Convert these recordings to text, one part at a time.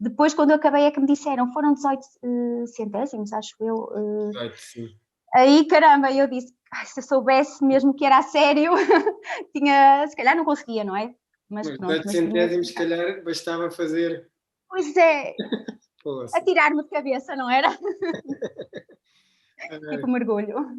Depois, quando eu acabei, é que me disseram, foram 18 centésimos, acho eu. 18, sim. Aí, caramba, eu disse, se eu soubesse mesmo que era a sério, se calhar não conseguia, não é? Mas 18 centésimos, se calhar, bastava fazer... Pois é, Poxa. atirar-me de cabeça, não era? Tipo mergulho.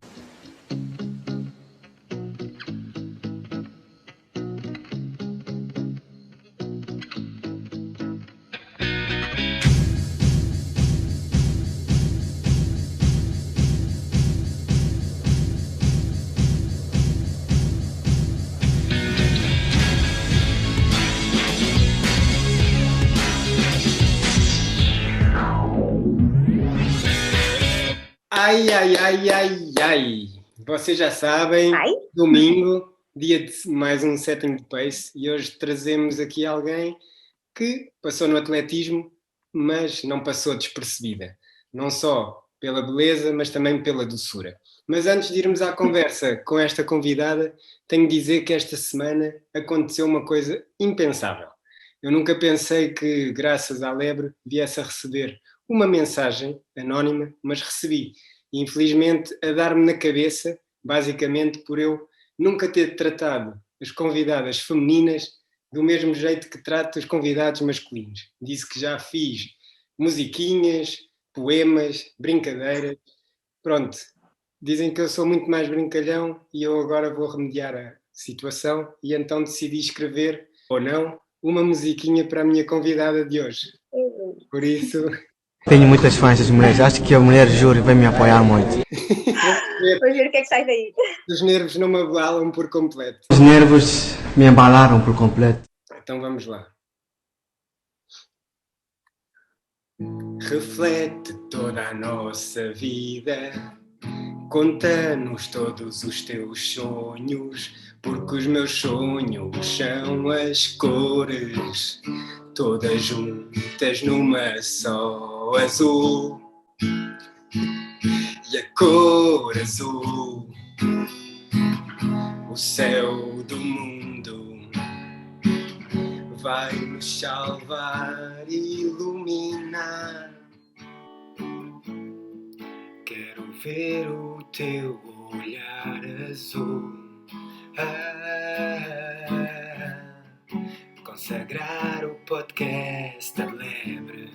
Ai, ai, ai, ai, ai. Vocês já sabem, Ai? domingo, dia de mais um Setting the Pace, e hoje trazemos aqui alguém que passou no atletismo, mas não passou despercebida. Não só pela beleza, mas também pela doçura. Mas antes de irmos à conversa com esta convidada, tenho de dizer que esta semana aconteceu uma coisa impensável. Eu nunca pensei que, graças à Lebre, viesse a receber uma mensagem anónima, mas recebi. E, infelizmente, a dar-me na cabeça, basicamente por eu nunca ter tratado as convidadas femininas do mesmo jeito que trato os convidados masculinos. Disse que já fiz musiquinhas, poemas, brincadeiras. Pronto, dizem que eu sou muito mais brincalhão e eu agora vou remediar a situação e então decidi escrever, ou não, uma musiquinha para a minha convidada de hoje. Por isso... Tenho muitas fãs das mulheres, acho que a mulher, juro, vai me apoiar muito. Vamos ver o que é que sai daí. Os nervos não me abalam por completo. Os nervos me embalaram por completo. Então vamos lá. Reflete toda a nossa vida, conta-nos todos os teus sonhos, porque os meus sonhos são as cores, todas juntas numa só, azul. E a cor azul, o céu do mundo, vai nos salvar e iluminar. Quero ver o teu olhar azul, consagrar o podcast da Lebre.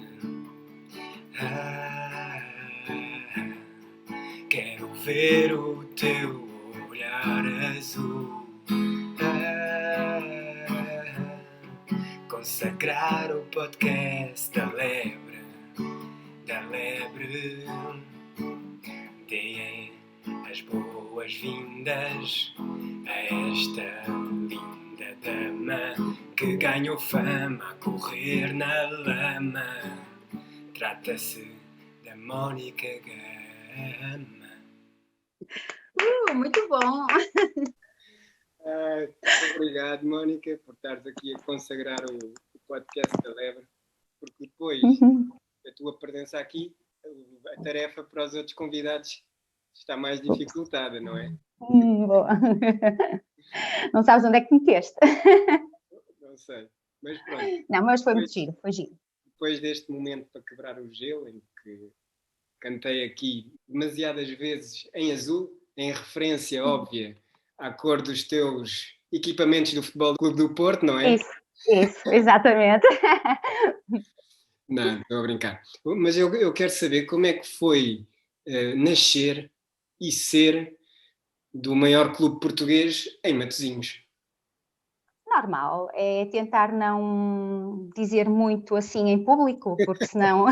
Quero ver o teu olhar azul, consagrar o podcast da Lebre, da Lebre. Deem as boas-vindas a esta linda dama que ganhou fama a correr na lama. Trata-se da Mónica Gama. Muito bom. Muito obrigado, Mónica, por estares aqui a consagrar o podcast da Lebre, porque depois a tua presença aqui, a tarefa para os outros convidados está mais dificultada, não é? Boa. Não sabes onde é que meteste? Não sei, mas pronto. Não, mas foi muito giro, foi giro. Depois deste momento para quebrar o gelo, em que cantei aqui demasiadas vezes em azul, em referência óbvia à cor dos teus equipamentos do Futebol Clube do Porto, não é? Isso, exatamente. Não, estou a brincar. Mas eu quero saber como é que foi nascer e ser do maior clube português em Matosinhos. Normal, é tentar não dizer muito assim em público, porque senão...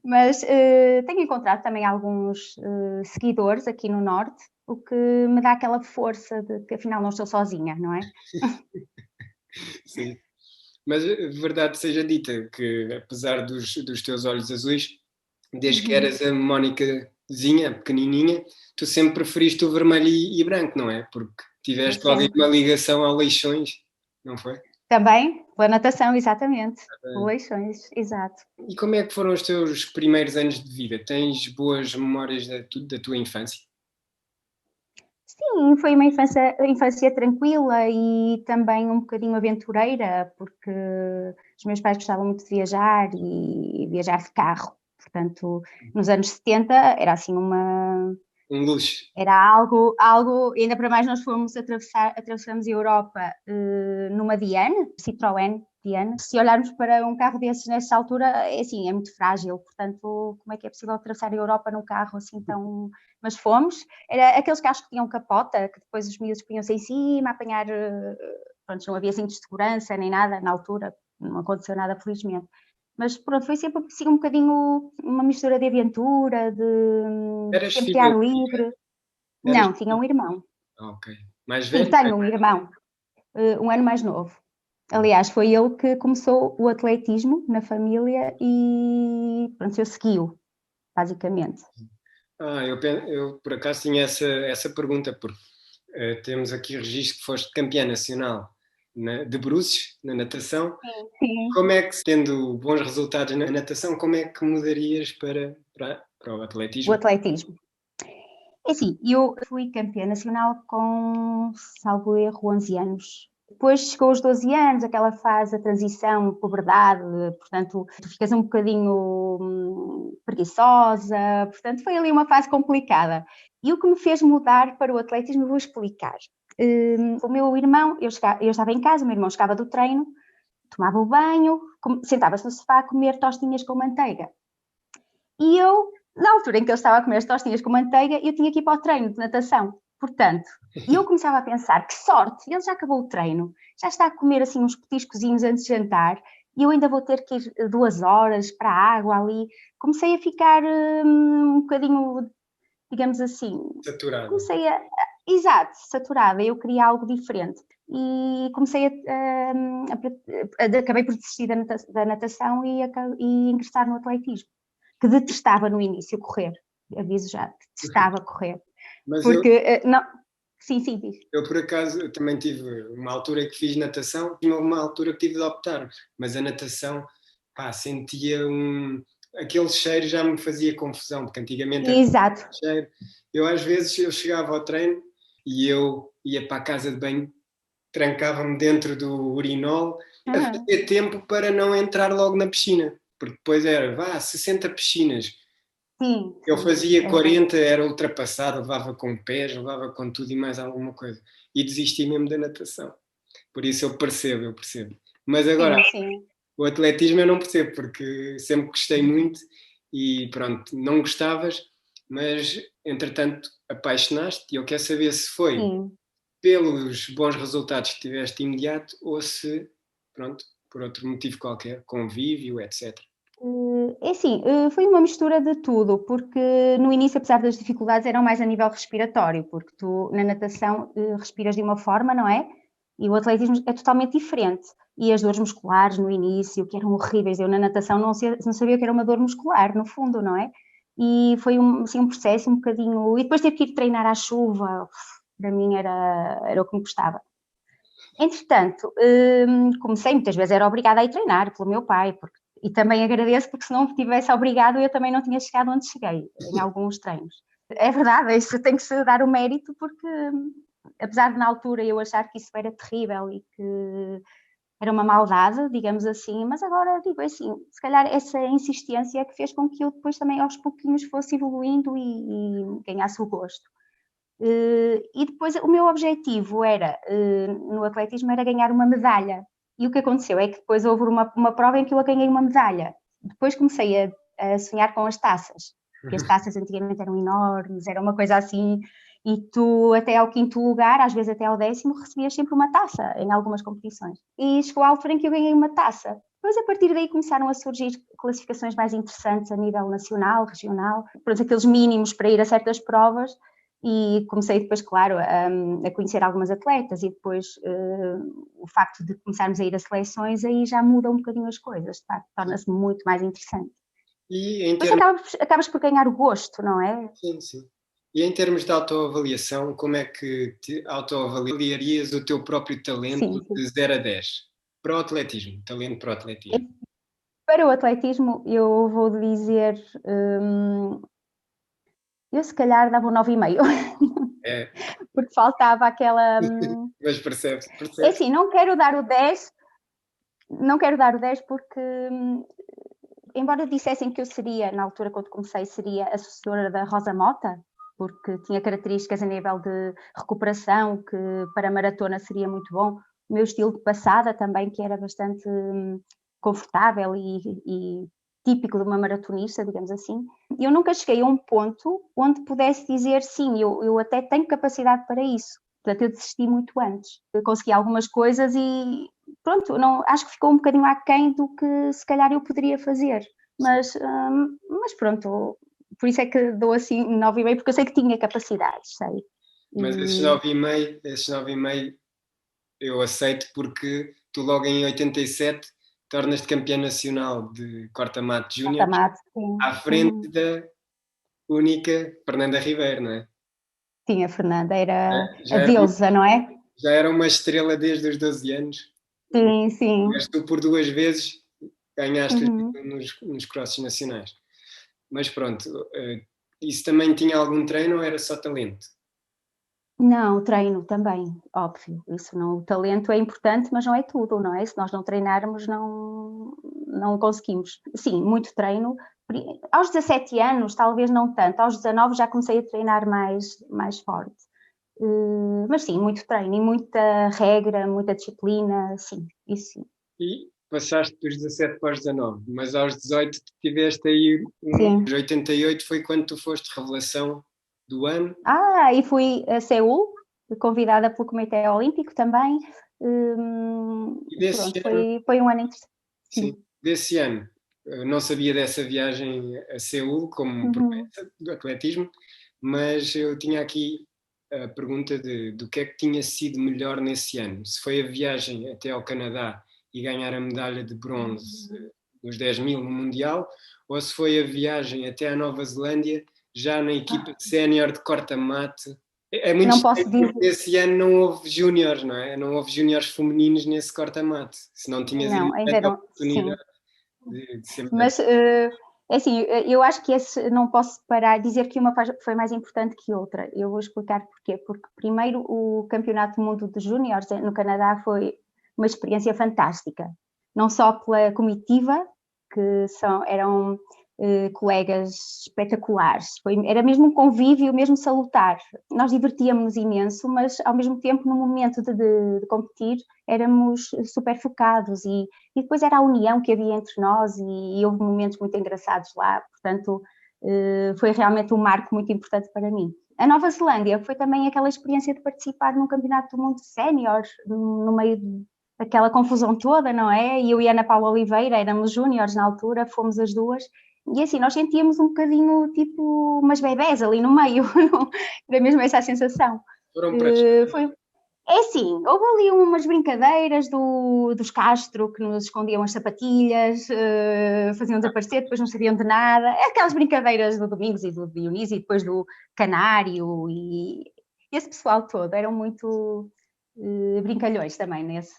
Mas tenho encontrado também alguns seguidores aqui no Norte, o que me dá aquela força de que afinal não estou sozinha, não é? Sim. Mas verdade seja dita que, apesar dos teus olhos azuis, desde que eras a Mónicazinha, pequenininha, tu sempre preferiste o vermelho e branco, não é? Porque tiveste logo uma ligação ao Leixões, não foi? Também, pela natação, exatamente. Leixões, exato. E como é que foram os teus primeiros anos de vida? Tens boas memórias da tua infância? Sim, foi uma infância tranquila e também um bocadinho aventureira, porque os meus pais gostavam muito de viajar e viajar de carro. Portanto, nos anos 70 era assim Um luxo. era ainda para mais nós atravessamos a Europa numa Diane, Citroën Diane. Se olharmos para um carro desses nessa altura, é assim, é muito frágil, portanto, como é que é possível atravessar a Europa num carro assim tão... Mas fomos, era aqueles carros que tinham capota, que depois os miúdos punham-se em cima, a apanhar, pronto, não havia cintos de segurança nem nada na altura, não aconteceu nada felizmente. Mas pronto, foi sempre assim, um bocadinho uma mistura de aventura, de Eras sempre de filha ar única? livre. Eras... Não, tinha um irmão. Ok. Mais Sim, velho? tenho um irmão, um ano mais novo. Aliás, foi ele que começou o atletismo na família e pronto, eu segui-o, basicamente. Eu por acaso tinha essa pergunta, porque temos aqui registro que foste campeã nacional de bruços, na natação. Sim. Como é que, tendo bons resultados na natação, como é que mudarias para o O atletismo? atletismo. É assim, eu fui campeã nacional com, salvo erro, 11 anos. Depois chegou aos 12 anos, aquela fase, a transição, puberdade, portanto, tu ficas um bocadinho preguiçosa, portanto, foi ali uma fase complicada. E o que me fez mudar para o atletismo, vou explicar. O meu irmão, eu estava em casa, o meu irmão chegava do treino, tomava o banho, sentava-se no sofá a comer tostinhas com manteiga. E eu, na altura em que ele estava a comer as tostinhas com manteiga, eu tinha que ir para o treino de natação. Portanto, eu começava a pensar, que sorte, ele já acabou o treino, já está a comer assim uns petiscozinhos antes de jantar, e eu ainda vou ter que ir 2 horas para a água ali. Comecei a ficar um bocadinho, digamos assim, Saturada. comecei a... Exato, saturada, eu queria algo diferente. E comecei acabei por desistir da natação e ingressar no atletismo, que detestava no início correr, aviso já, detestava correr, Mas porque, não, sim, diz. eu, por acaso, eu também tive uma altura que fiz natação, e uma altura que tive de optar, mas a natação, pá, sentia aquele cheiro já me fazia confusão, porque antigamente era Exato. cheiro. Eu às vezes eu chegava ao treino e eu ia para a casa de banho, trancava-me dentro do urinol a fazer tempo para não entrar logo na piscina, porque depois era, 60 piscinas. Sim, Eu fazia é 40, era ultrapassado, levava com pés, levava com tudo e mais alguma coisa. E desisti mesmo da natação. Por isso eu percebo. Mas agora, sim. o atletismo eu não percebo, porque sempre gostei muito e pronto, não gostavas, mas entretanto apaixonaste e eu quero saber se foi Sim. pelos bons resultados que tiveste imediato ou se, pronto, por outro motivo qualquer, convívio, etc. É assim, foi uma mistura de tudo, porque no início, apesar das dificuldades, eram mais a nível respiratório, porque tu na natação respiras de uma forma, não é? E o atletismo é totalmente diferente. E as dores musculares no início, que eram horríveis, eu na natação não sabia o que era uma dor muscular, no fundo, não é? E foi assim, um processo um bocadinho. E depois ter que ir treinar à chuva, para mim era o que me gostava. Entretanto, comecei, muitas vezes era obrigada a ir treinar pelo meu pai, e também agradeço porque se não tivesse obrigado eu também não tinha chegado onde cheguei, em alguns treinos. É verdade, isso tem que se dar o mérito porque, apesar de na altura eu achar que isso era terrível e que era uma maldade, digamos assim, mas agora digo assim, se calhar essa insistência é que fez com que eu depois também aos pouquinhos fosse evoluindo e ganhasse o gosto. E depois o meu objetivo era, no atletismo, era ganhar uma medalha. E o que aconteceu é que depois houve uma prova em que eu ganhei uma medalha. Depois comecei a sonhar com as taças, porque as taças antigamente eram enormes, era uma coisa assim, e tu até ao 5º lugar, às vezes até ao 10º, recebias sempre uma taça em algumas competições. E chegou a altura em que eu ganhei uma taça. Depois, a partir daí, começaram a surgir classificações mais interessantes a nível nacional, regional, pronto, aqueles mínimos para ir a certas provas, e comecei depois, claro, a conhecer algumas atletas e depois o facto de começarmos a ir a seleções aí já muda um bocadinho as coisas, tá? Torna-se muito mais interessante. E em Depois termos... acabas por ganhar o gosto, não é? Sim. E em termos de autoavaliação, como é que te autoavaliarias o teu próprio talento Sim. de 0 a 10? Para o atletismo, talento para o atletismo. Para o atletismo, eu vou dizer, eu se calhar dava um 9,5. É, porque faltava aquela... mas percebe. É assim, não quero dar o 10, porque, embora dissessem que eu seria, na altura quando comecei, seria a sucessora da Rosa Mota, porque tinha características a nível de recuperação, que para a maratona seria muito bom. O meu estilo de passada também, que era bastante confortável e típico de uma maratonista, digamos assim. Eu nunca cheguei a um ponto onde pudesse dizer sim, eu até tenho capacidade para isso. Portanto, eu desisti muito antes. Eu consegui algumas coisas e pronto, não, acho que ficou um bocadinho aquém do que se calhar eu poderia fazer. Mas pronto, por isso é que dou assim 9,5, porque eu sei que tinha capacidades, sei. Mas esses 9,5 eu aceito, porque tu logo em 87 tornas-te campeã nacional de corta-mato júnior à frente da única Fernanda Ribeiro, não é? Sim, a Fernanda era Já a era, deusa, não é? já era uma estrela desde os 12 anos. Sim, sim. Mas tu por 2 vezes ganhaste nos crosses nacionais. Mas pronto, isso também tinha algum treino ou era só talento? Não, treino também, óbvio. Isso não, o talento é importante, mas não é tudo, não é? Se nós não treinarmos, não conseguimos. Sim, muito treino. Aos 17 anos, talvez não tanto. Aos 19 já comecei a treinar mais forte. Mas sim, muito treino e muita regra, muita disciplina, sim, isso sim. E passaste dos 17 para os 19, mas aos 18 tiveste aí Sim. 88 foi quando tu foste revelação do ano. E fui a Seul, convidada pelo Comitê Olímpico também. E desse Pronto, ano, foi um ano interessante. sim, desse ano, não sabia dessa viagem a Seul como promessa do atletismo, mas eu tinha aqui a pergunta do que é que tinha sido melhor nesse ano. Se foi a viagem até ao Canadá e ganhar a medalha de bronze nos 10.000 no Mundial, ou se foi a viagem até à Nova Zelândia, já na equipa sénior de corta-mate. É muito Não estranho, posso dizer. porque esse ano não houve júniores, não é? Não houve júniores femininos nesse corta-mate. Se não tinhas Não, ainda a não, sim. oportunidade de ser melhor. Mas, é assim, eu acho que não posso parar de dizer que uma foi mais importante que outra. Eu vou explicar porquê. Porque, primeiro, o Campeonato do Mundo de Júniores no Canadá foi uma experiência fantástica. Não só pela comitiva, que eram colegas espetaculares. Era mesmo um convívio, mesmo salutar. Nós divertíamos-nos imenso, mas, ao mesmo tempo, no momento de competir, éramos super focados e depois era a união que havia entre nós e houve momentos muito engraçados lá, portanto foi realmente um marco muito importante para mim. A Nova Zelândia foi também aquela experiência de participar num campeonato do mundo sénior, no meio daquela confusão toda, não é? E eu e a Ana Paula Oliveira éramos júniores na altura, fomos as duas, e assim, nós sentíamos um bocadinho tipo umas bebés ali no meio, era mesmo essa a sensação. Foram para Foi, é assim, houve ali umas brincadeiras dos Castro que nos escondiam as sapatilhas, faziam desaparecer, depois não sabiam de nada. Aquelas brincadeiras do Domingos e do Dionísio e depois do Canário e esse pessoal todo eram muito brincalhões também nesse.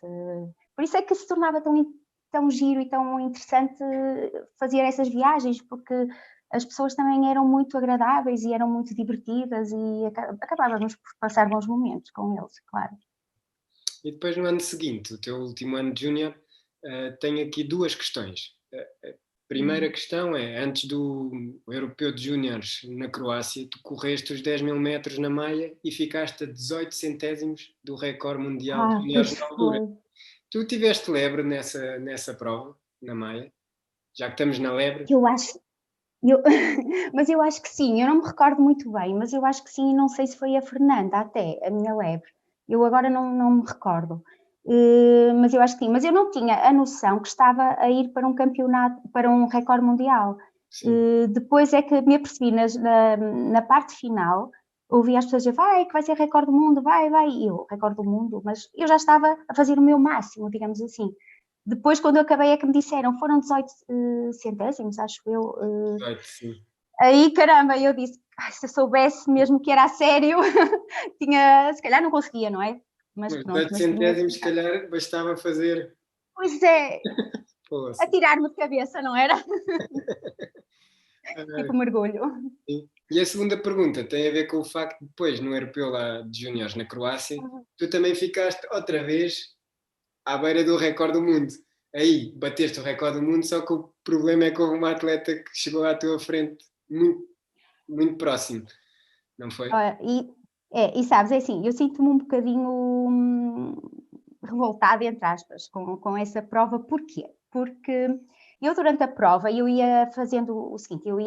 Por isso é que se tornava tão giro e tão interessante fazer essas viagens, porque as pessoas também eram muito agradáveis e eram muito divertidas e acabávamos por passar bons momentos com eles, claro. E depois no ano seguinte, o teu último ano de júnior, tenho aqui duas questões. A primeira questão é, antes do Europeu de Júniores na Croácia, tu correste os 10.000 metros na Maia e ficaste a 18 centésimos do recorde mundial de júniores na altura. Tu tiveste lebre nessa prova, na Maia? Já que estamos na lebre? Mas eu acho que sim, eu não me recordo muito bem, mas eu acho que sim, e não sei se foi a Fernanda até, a minha lebre. Eu agora não me recordo. Mas eu acho que sim. Mas eu não tinha a noção que estava a ir para um campeonato, para um recorde mundial. Depois é que me apercebi na parte final, ouvi as pessoas dizer, que vai ser recorde do mundo, vai, e eu, recorde do mundo, mas eu já estava a fazer o meu máximo, digamos assim. Depois, quando eu acabei, é que me disseram, foram 18 centésimos, acho eu. 18, sim. Aí, caramba, eu disse, se eu soubesse mesmo que era a sério, se calhar não conseguia, não é? Mas 18 centésimos, se calhar, bastava fazer. Pois é, atirar-me de cabeça, não era? tipo mergulho. Sim. E a segunda pergunta tem a ver com o facto de depois, no Europeu lá de Júniores na Croácia, tu também ficaste outra vez à beira do recorde do mundo. Aí, bateste o recorde do mundo, só que o problema é que houve uma atleta que chegou à tua frente muito, muito próximo, não foi? E sabes, é assim, eu sinto-me um bocadinho revoltada, entre aspas, com essa prova. Porquê? Porque eu, durante a prova, eu ia fazendo o seguinte, eu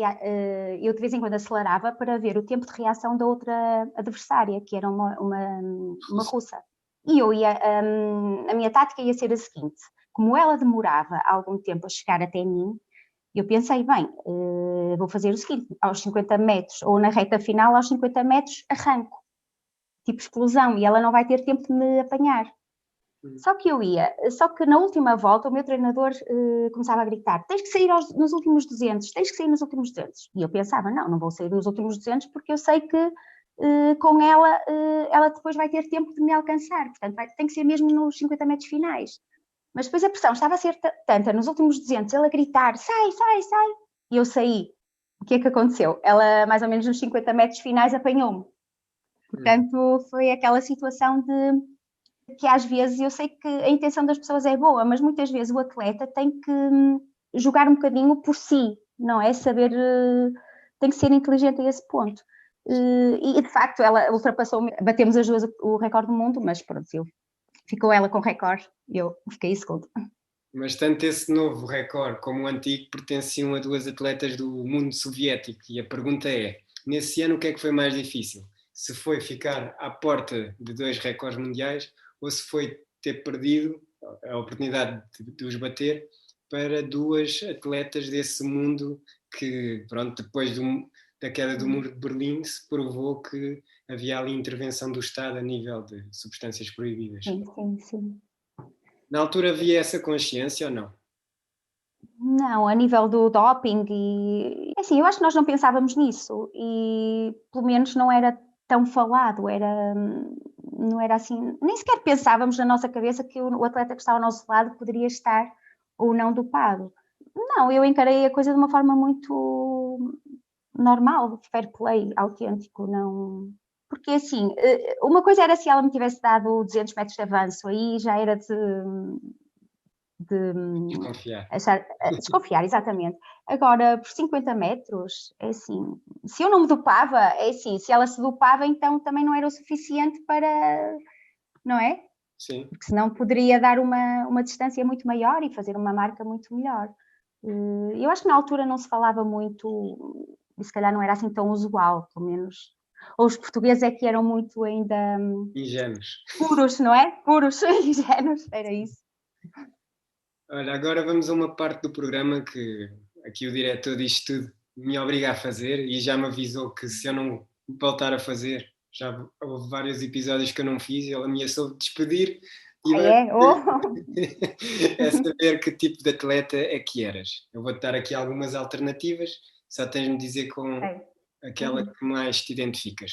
de vez em quando acelerava para ver o tempo de reação da outra adversária, que era uma russa. E a minha tática ia ser a seguinte: como ela demorava algum tempo a chegar até mim, eu pensei, bem, vou fazer o seguinte: aos 50 metros, ou na reta final, aos 50 metros, arranco, tipo explosão, e ela não vai ter tempo de me apanhar. Só que na última volta o meu treinador começava a gritar: tens que sair nos últimos 200, tens que sair nos últimos 200. E eu pensava, não vou sair nos últimos 200 porque eu sei que com ela depois vai ter tempo de me alcançar, portanto tem que ser mesmo nos 50 metros finais. Mas depois a pressão estava a ser tanta nos últimos 200, ele a gritar: sai, sai, sai, e eu saí. O que é que aconteceu? Ela, mais ou menos nos 50 metros finais, apanhou-me. Portanto, foi aquela situação de que às vezes eu sei que a intenção das pessoas é boa, mas muitas vezes o atleta tem que jogar um bocadinho por si, não é? Saber, tem que ser inteligente a esse ponto. E de facto ela ultrapassou-me, batemos as duas o recorde do mundo, mas pronto, ficou ela com recorde e eu fiquei em segundo. Mas tanto esse novo recorde como o antigo pertenciam a duas atletas do mundo soviético, e a pergunta é, nesse ano o que é que foi mais difícil? Se foi ficar à porta de 2 recordes mundiais ou se foi ter perdido a oportunidade de os bater para duas atletas desse mundo que, pronto, depois da queda do muro de Berlim se provou que havia ali intervenção do Estado a nível de substâncias proibidas. Sim. Na altura havia essa consciência ou não? Não, a nível do doping e... Assim, eu acho que nós não pensávamos nisso e pelo menos não era tão falado, não era assim... Nem sequer pensávamos na nossa cabeça que o atleta que estava ao nosso lado poderia estar ou não dopado. Não, eu encarei a coisa de uma forma muito normal, fair play, autêntico, não... Porque assim, uma coisa era se ela me tivesse dado 200 metros de avanço, aí já era de desconfiar, exatamente. Agora, por 50 metros, é assim, se eu não me dopava, é assim, se ela se dopava, então também não era o suficiente para, não é? Sim. Porque senão poderia dar uma distância muito maior e fazer uma marca muito melhor. Eu acho que na altura não se falava muito, e se calhar não era assim tão usual, pelo menos. Ou os portugueses é que eram muito ainda... ingênuos. Puros, não é? Puros, ingênuos, era isso. Olha, agora vamos a uma parte do programa que aqui o diretor disto tudo me obriga a fazer e já me avisou que se eu não voltar a fazer, já houve vários episódios que eu não fiz, ele ameaçou de despedir e é saber que tipo de atleta é que eras. Eu vou-te dar aqui algumas alternativas, só tens de me dizer com aquela que mais te identificas.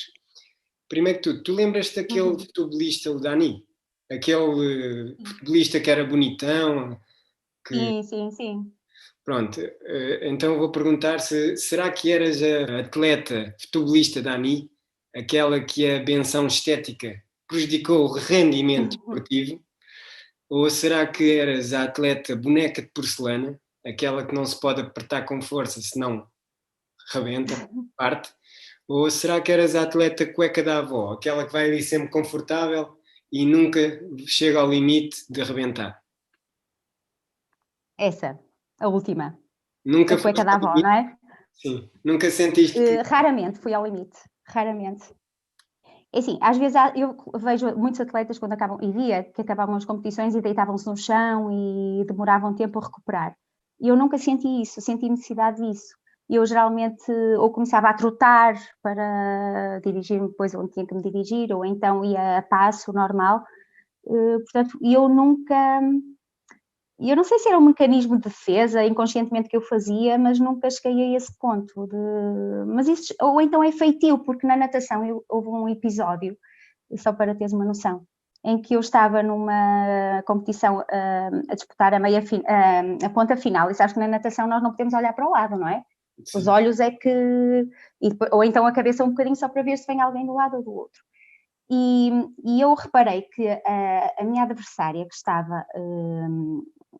Primeiro que tudo, tu lembras-te daquele futebolista, o Dani? Aquele futebolista que era bonitão? Sim. Pronto, então vou perguntar será que eras a atleta futebolista Dani, aquela que a benção estética prejudicou o rendimento desportivo, ou será que eras a atleta boneca de porcelana, aquela que não se pode apertar com força senão rebenta, parte, ou será que eras a atleta cueca da avó, aquela que vai ali sempre confortável e nunca chega ao limite de rebentar? Essa, a última. Nunca a cueca da avó, não é? Sim, nunca sentiste raramente fui ao limite, raramente. É assim, às vezes eu vejo muitos atletas quando acabam, e via que acabavam as competições e deitavam-se no chão e demoravam tempo a recuperar. E eu nunca senti isso, senti necessidade disso. Eu geralmente ou começava a trotar para dirigir-me depois onde tinha que me dirigir, ou então ia a passo normal. Portanto, eu nunca... E eu não sei se era um mecanismo de defesa, inconscientemente, que eu fazia, mas nunca cheguei a esse ponto. Mas isso, ou então é feitio, porque na natação houve um episódio, só para teres uma noção, em que eu estava numa competição a disputar a ponta final, e sabes que na natação nós não podemos olhar para o lado, não é? Sim. Os olhos é que... ou então a cabeça um bocadinho só para ver se vem alguém do lado ou do outro. E eu reparei que a minha adversária que estava,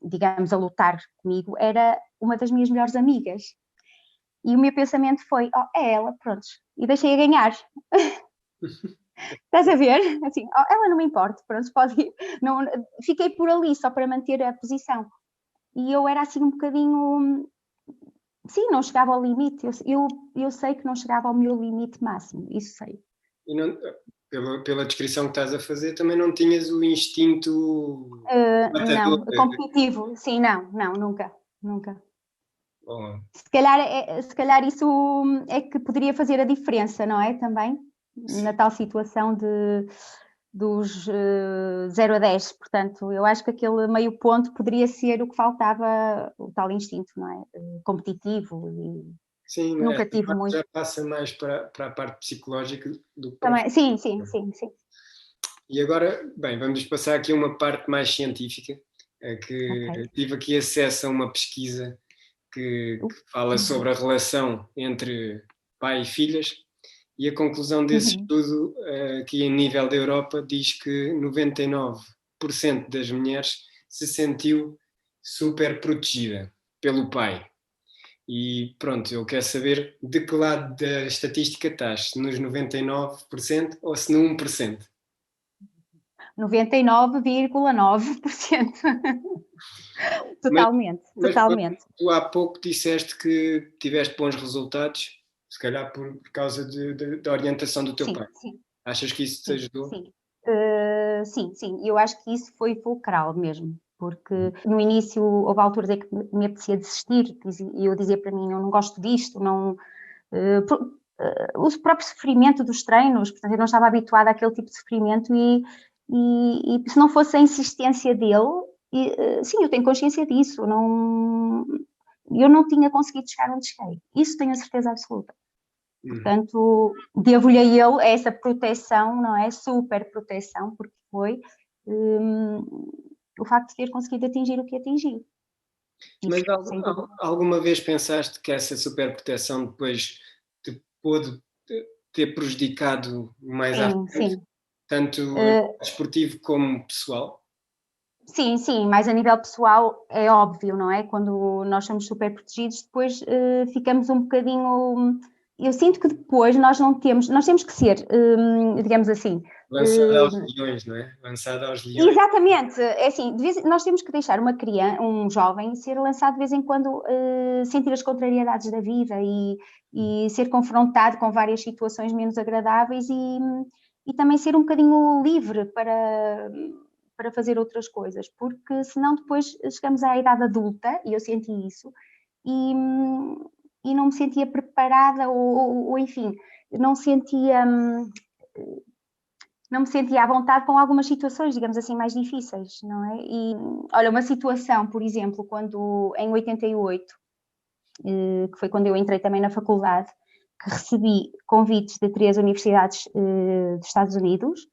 digamos, a lutar comigo era uma das minhas melhores amigas. E o meu pensamento foi, é ela, pronto, e deixei-a ganhar. Estás a ver? Assim, ela não me importa, pronto, pode ir. Não, fiquei por ali só para manter a posição. E eu era assim um bocadinho... Sim, não chegava ao limite. Eu sei que não chegava ao meu limite máximo, isso sei. E não, pela descrição que estás a fazer, também não tinhas o instinto matador? Não, competitivo, sim, não, nunca. Oh. Se calhar isso é que poderia fazer a diferença, não é? Também, na tal situação dos 0 a 10, portanto, eu acho que aquele meio ponto poderia ser o que faltava, o tal instinto, não é? Competitivo e Sim, nunca tive muito. Já passa mais para a parte psicológica do que Também, sim. E agora, bem, vamos passar aqui a uma parte mais científica, que Okay. tive aqui acesso a uma pesquisa que fala sobre a relação entre pai e filhas, e a conclusão desse estudo, aqui em nível da Europa, diz que 99% das mulheres se sentiu super protegida pelo pai. E pronto, eu quero saber de que lado da estatística estás, se nos 99% ou se no 1%. 99,9%. Totalmente. Tu há pouco disseste que tiveste bons resultados, se calhar por causa da orientação do teu pai. Sim. Achas que isso te ajudou? Sim. Eu acho que isso foi fulcral mesmo, porque no início houve alturas em que me apetecia desistir, e eu dizia para mim, eu não gosto disto, o próprio sofrimento dos treinos, portanto eu não estava habituada àquele tipo de sofrimento e se não fosse a insistência dele, sim, eu tenho consciência disso, eu não tinha conseguido chegar onde cheguei, isso tenho a certeza absoluta. Portanto, devo-lhe a ele essa proteção, não é? Super proteção, porque foi o facto de ter conseguido atingir o que atingi. Mas alguma vez pensaste que essa super proteção depois te pôde ter prejudicado mais à frente, tanto desportivo como pessoal? Sim, mas a nível pessoal é óbvio, não é? Quando nós somos super protegidos, depois ficamos um bocadinho... Eu sinto que depois nós temos que ser, digamos assim... Lançada aos leões, não é? Lançada aos leões. Exatamente, é assim, nós temos que deixar um jovem ser lançado de vez em quando, sentir as contrariedades da vida e ser confrontado com várias situações menos agradáveis e também ser um bocadinho livre para fazer outras coisas, porque senão depois chegamos à idade adulta, e eu senti isso, e não me sentia preparada ou enfim, não me sentia à vontade com algumas situações, digamos assim, mais difíceis, não é? E, olha, uma situação, por exemplo, quando em 88, que foi quando eu entrei também na faculdade, que recebi convites de 3 universidades dos Estados Unidos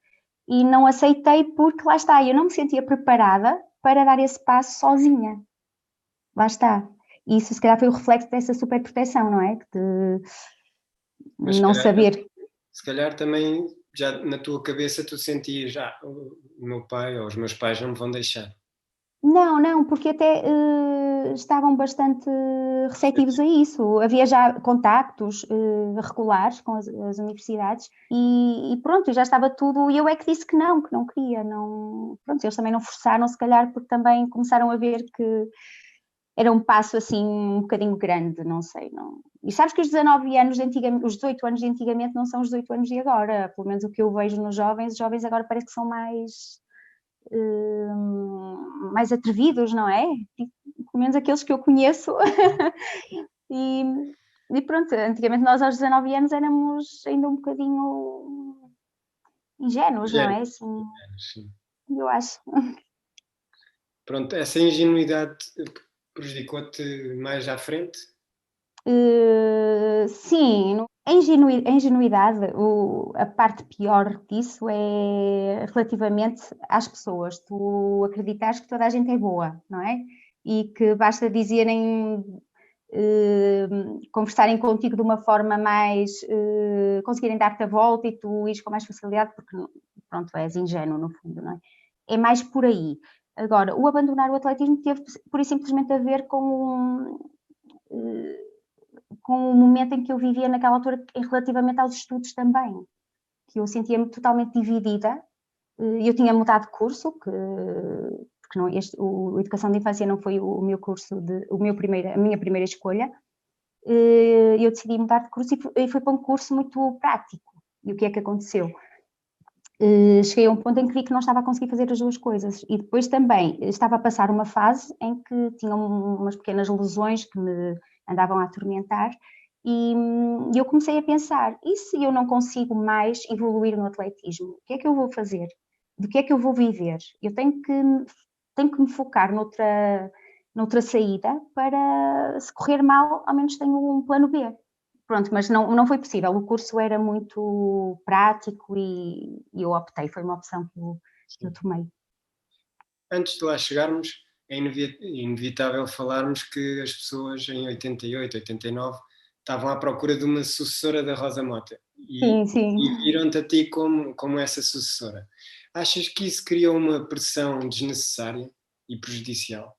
e não aceitei porque, lá está, eu não me sentia preparada para dar esse passo sozinha. Lá está. E isso, se calhar, foi o reflexo dessa superproteção, não é? De não saber. Se calhar também, já na tua cabeça, tu sentias, o meu pai ou os meus pais não me vão deixar. Não, porque até estavam bastante receptivos a isso. Havia já contactos regulares com as universidades e pronto, já estava tudo. E eu é que disse que não queria. Não, pronto, eles também não forçaram, se calhar, porque também começaram a ver que era um passo assim um bocadinho grande, não sei. Não. E sabes que os 19 anos de antigamente, os 18 anos de antigamente não são os 18 anos de agora. Pelo menos o que eu vejo nos jovens, os jovens agora parece que são mais atrevidos, não é? Pelo menos aqueles que eu conheço. e pronto, antigamente nós aos 19 anos éramos ainda um bocadinho ingênuos, não é? Assim, sim. Eu acho. Pronto, essa ingenuidade prejudicou-te mais à frente? Sim, a ingenuidade, a parte pior disso é relativamente às pessoas. Tu acreditas que toda a gente é boa, não é? E que basta dizerem conversarem contigo de uma forma mais, conseguirem dar-te a volta e tu ires com mais facilidade, porque pronto, és ingênuo no fundo, não é? É mais por aí. Agora, o abandonar o atletismo teve pura e simplesmente a ver com o momento em que eu vivia naquela altura relativamente aos estudos também, que eu sentia-me totalmente dividida. Eu tinha mudado de curso, porque não, o Educação de Infância não foi o meu curso, a minha primeira escolha. Eu decidi mudar de curso e fui para um curso muito prático. E o que é que aconteceu? Cheguei a um ponto em que vi que não estava a conseguir fazer as duas coisas. E depois também estava a passar uma fase em que tinha umas pequenas lesões que me andavam a atormentar. E eu comecei a pensar, e se eu não consigo mais evoluir no atletismo? O que é que eu vou fazer? Do que é que eu vou viver? Eu tenho que me focar noutra saída para, se correr mal, ao menos tenho um plano B. Pronto, mas não foi possível. O curso era muito prático e eu optei, foi uma opção que eu tomei. Antes de lá chegarmos, é inevitável falarmos que as pessoas em 88, 89 estavam à procura de uma sucessora da Rosa Mota Sim, sim. e viram-te a ti como essa sucessora. Achas que isso criou uma pressão desnecessária e prejudicial?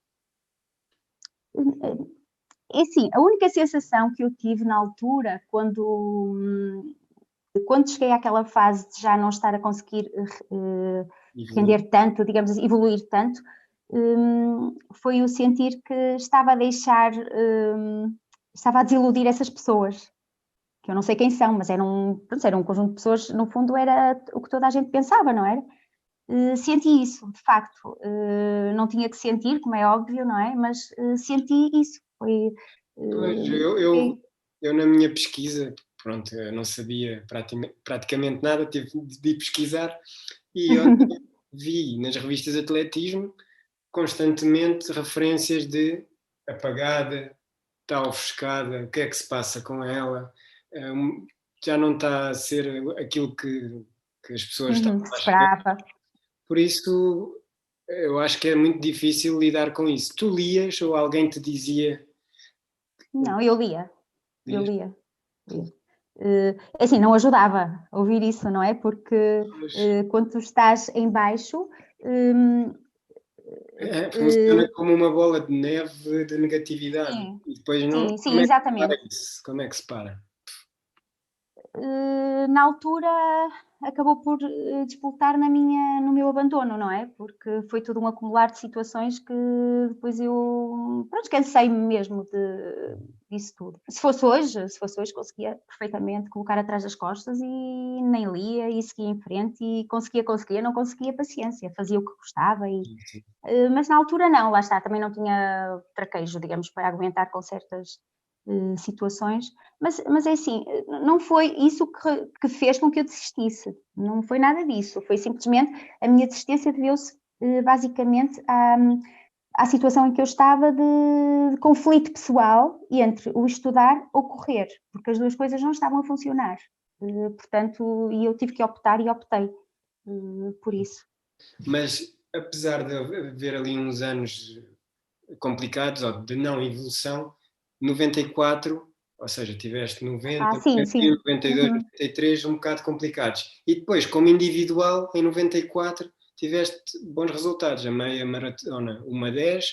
É assim, a única sensação que eu tive na altura, quando cheguei àquela fase de já não estar a conseguir render tanto, digamos assim, evoluir tanto, foi o sentir que estava a desiludir essas pessoas, que eu não sei quem são, mas era um conjunto de pessoas, no fundo era o que toda a gente pensava, não era? Senti isso, de facto, não tinha que sentir, como é óbvio, não é? Mas senti isso, foi... Pois, eu na minha pesquisa, pronto, eu não sabia praticamente nada, tive de pesquisar e eu vi nas revistas de atletismo constantemente referências de apagada, está ofuscada, o que é que se passa com ela, já não está a ser aquilo que as pessoas estavam a esperar. Por isso, eu acho que é muito difícil lidar com isso. Tu lias ou alguém te dizia? Não, eu lia. Assim, não ajudava a ouvir isso, não é? Porque quando tu estás em baixo... funciona como uma bola de neve de negatividade. Sim, e depois sim, como exatamente. Como é que se para? Na altura acabou por disputar no meu abandono, não é? Porque foi tudo um acumular de situações que depois eu, pronto, cansei-me mesmo disso tudo. Se fosse hoje conseguia perfeitamente colocar atrás das costas e nem lia e seguia em frente e conseguia, não conseguia paciência, fazia o que gostava mas na altura não, lá está, também não tinha traquejo, digamos, para aguentar com certas situações, mas é assim, não foi isso que fez com que eu desistisse, não foi nada disso, foi simplesmente a minha desistência deveu-se basicamente à situação em que eu estava de conflito pessoal entre o estudar ou correr, porque as duas coisas não estavam a funcionar, portanto, e eu tive que optar e optei por isso. Mas apesar de haver ali uns anos complicados ou de não evolução, 94, ou seja, tiveste 90, Sim, 91, 92, 93, um bocado complicados. E depois, como individual, em 94, tiveste bons resultados. A meia maratona, uma 10,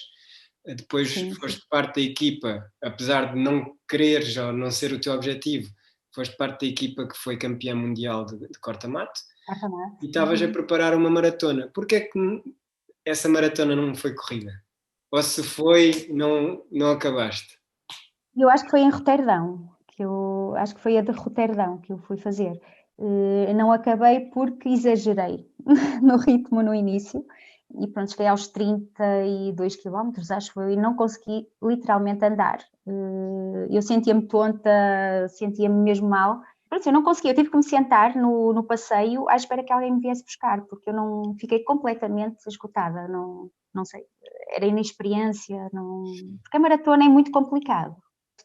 depois foste parte da equipa, apesar de não quereres ou não ser o teu objetivo, foste parte da equipa que foi campeã mundial de corta-mato. E estavas a preparar uma maratona. Porquê é que essa maratona não foi corrida? Ou se foi, não acabaste? Eu acho que foi em Roterdão, acho que foi a de Roterdão que eu fui fazer. Não acabei porque exagerei no ritmo no início e pronto, cheguei aos 32 km, acho que foi, e não consegui literalmente andar. Eu sentia-me tonta, sentia-me mesmo mal. Pronto, eu não consegui, eu tive que me sentar no passeio à espera que alguém me viesse buscar, porque eu não fiquei completamente esgotada, não sei, era inexperiência, porque a maratona é muito complicado.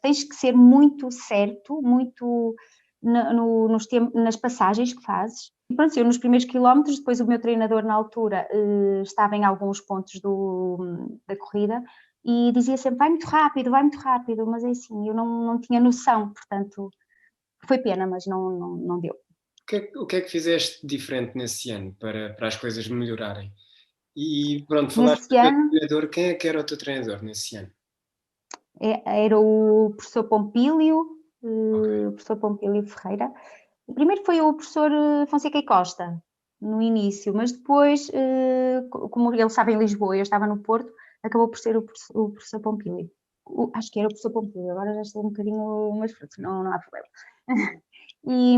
Tens que ser muito certo, muito nas passagens que fazes. E pronto, eu nos primeiros quilómetros, depois o meu treinador na altura estava em alguns pontos da corrida e dizia sempre, vai muito rápido, mas é assim, eu não tinha noção, portanto, foi pena, mas não deu. O que é que fizeste diferente nesse ano para as coisas melhorarem? E pronto, falaste Nesse do teu ano, treinador, quem é que era o teu treinador nesse ano? era o professor Pompílio, Ok. o professor Pompílio Ferreira. O primeiro foi o professor Fonseca e Costa, no início, mas depois, como ele estava em Lisboa e eu estava no Porto, acabou por ser o professor Pompílio. Acho que era o professor Pompílio, agora já estou um bocadinho, mas pronto, não há problema. E,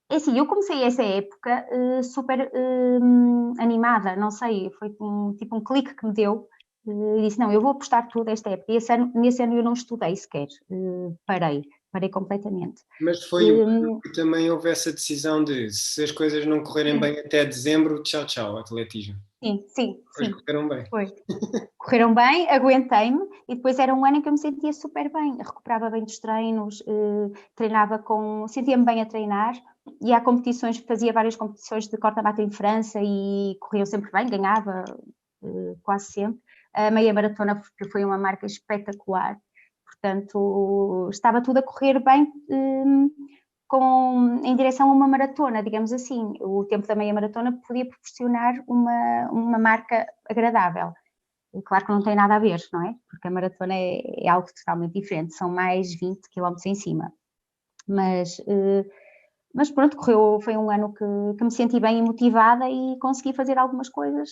é assim, eu comecei essa época super animada, não sei, foi tipo um clique que me deu e disse, não, eu vou apostar tudo esta época. E nesse ano eu não estudei sequer, parei completamente. Mas foi o ano que também houve essa decisão de se as coisas não correrem bem até dezembro, tchau, tchau, atletismo. Depois Sim, correram bem. foi. Correram bem, aguentei-me e depois era um ano em que eu me sentia super bem, recuperava bem dos treinos, sentia-me bem a treinar e há competições, fazia várias competições de corta-mata em França e corriam sempre bem, ganhava quase sempre. A meia maratona porque foi uma marca espetacular, portanto estava tudo a correr bem em direção a uma maratona, digamos assim. O tempo da meia maratona podia proporcionar uma marca agradável. E claro que não tem nada a ver, não é? Porque a maratona é algo totalmente diferente, são mais 20 quilómetros em cima. Mas pronto, foi um ano que me senti bem e motivada e consegui fazer algumas coisas,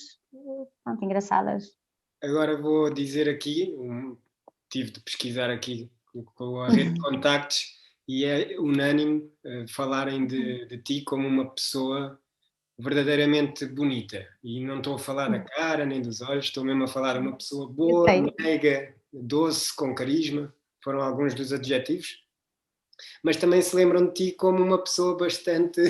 pronto, engraçadas. Agora vou dizer aqui, tive de pesquisar aqui com a rede de contactos e é unânime falarem de ti como uma pessoa verdadeiramente bonita. E não estou a falar da cara nem dos olhos, estou mesmo a falar de uma pessoa Eu boa, sei. meiga, doce, com carisma. Foram alguns dos adjetivos. Mas também se lembram de ti como uma pessoa bastante